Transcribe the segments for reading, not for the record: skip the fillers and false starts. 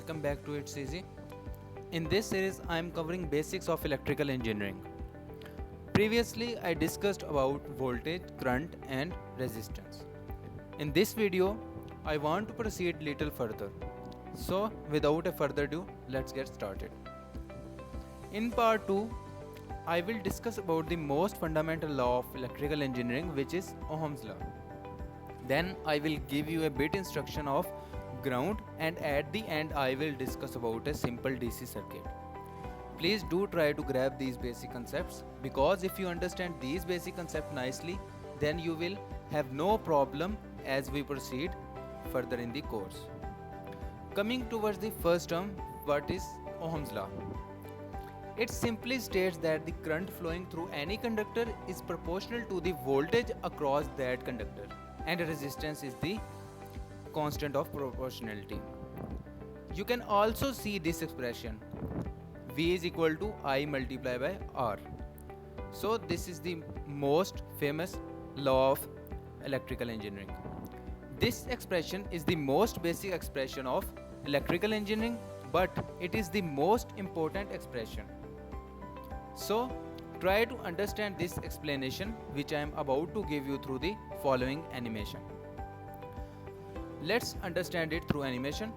welcome back to It's Easy. In this series I am covering basics of electrical engineering. Previously I discussed about voltage, current and resistance. In this video I want to proceed little further. So without a further ado, let's get started. In part 2 I will discuss about the most fundamental law of electrical engineering, which is Ohm's law. Then I will give you a bit instruction of ground, and at the end I will discuss about a simple DC circuit. Please do try to grab these basic concepts, because if you understand these basic concepts nicely, then you will have no problem as we proceed further in the course. Coming towards the first term, what is Ohm's law? It simply states that the current flowing through any conductor is proportional to the voltage across that conductor, and resistance is the constant of proportionality. You can also see this expression V is equal to I multiplied by R. So this is the most famous law of electrical engineering. This expression is the most basic expression of electrical engineering, but it is the most important expression. So try to understand this explanation which I am about to give you through the following animation. Let's understand it through animation.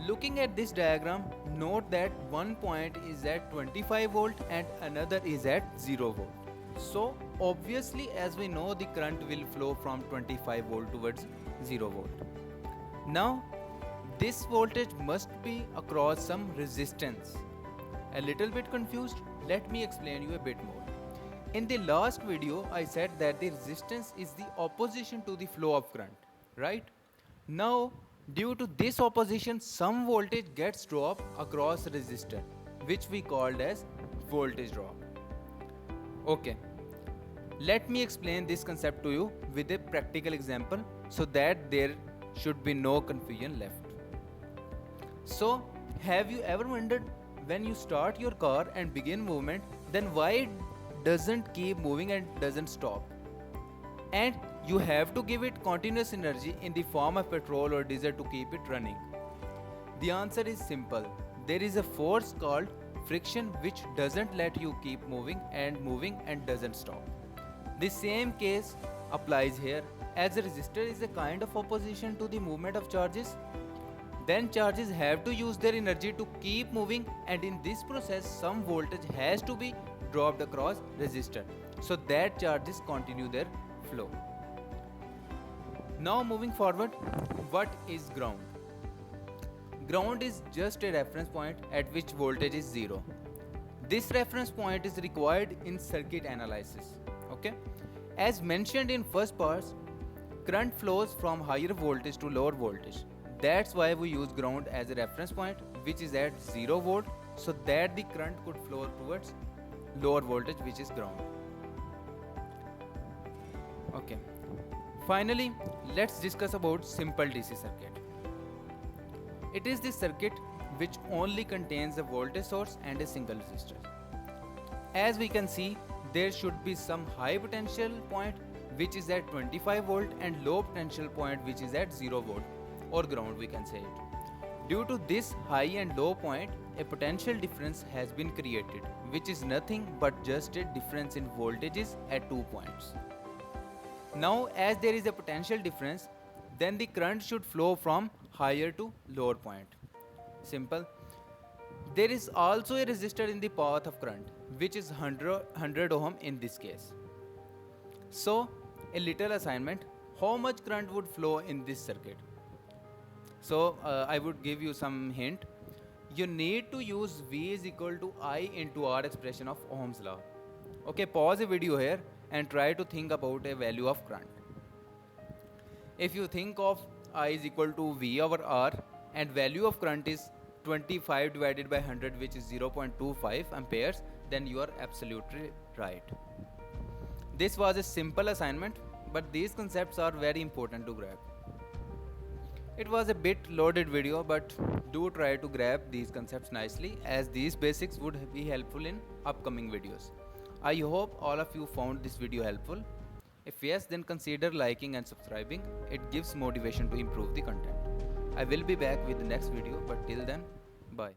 Looking at this diagram, note that one point is at 25 volt and another is at 0 volt. So obviously, as we know, the current will flow from 25 volt towards 0 volt. Now this voltage must be across some resistance. A little bit confused? Let me explain you a bit more. In the last video I said that the resistance is the opposition to the flow of current, right? Now due to this opposition, some voltage gets dropped across resistor, which we called as voltage drop. Okay, let me explain this concept to you with a practical example so that there should be no confusion left. So have you ever wondered, when you start your car and begin movement, then why it doesn't keep moving and doesn't stop? And you have to give it continuous energy in the form of petrol or diesel to keep it running. The answer is simple. There is a force called friction which doesn't let you keep moving and doesn't stop. The same case applies here. As a resistor is a kind of opposition to the movement of charges, then charges have to use their energy to keep moving, and in this process some voltage has to be dropped across resistor so that charges continue their flow. Now moving forward, what is ground? Ground is just a reference point at which voltage is 0. This reference point is required in circuit analysis. Okay? As mentioned in first parts, current flows from higher voltage to lower voltage. That's why we use ground as a reference point which is at 0 volt, so that the current could flow towards lower voltage, which is ground. Okay. Finally, let's discuss about simple DC circuit. It is the circuit which only contains a voltage source and a single resistor. As we can see, there should be some high potential point which is at 25 volt and low potential point which is at 0 volt, or ground we can say it. Due to this high and low point, a potential difference has been created, which is nothing but just a difference in voltages at 2 points. Now as there is a potential difference, then the current should flow from higher to lower point. Simple. There is also a resistor in the path of current, which is 100 ohm in this case. So a little assignment, how much current would flow in this circuit? So I would give you some hint. You need to use V is equal to I into R expression of Ohm's law. Okay, pause the video here and try to think about a value of current. If you think of I is equal to V over R and value of current is 25 divided by 100, which is 0.25 amperes, then you are absolutely right. This was a simple assignment, but these concepts are very important to grab. It was a bit loaded video, but do try to grab these concepts nicely, as these basics would be helpful in upcoming videos. I hope all of you found this video helpful. If yes, then consider liking and subscribing. It gives motivation to improve the content. I will be back with the next video, but till then, bye.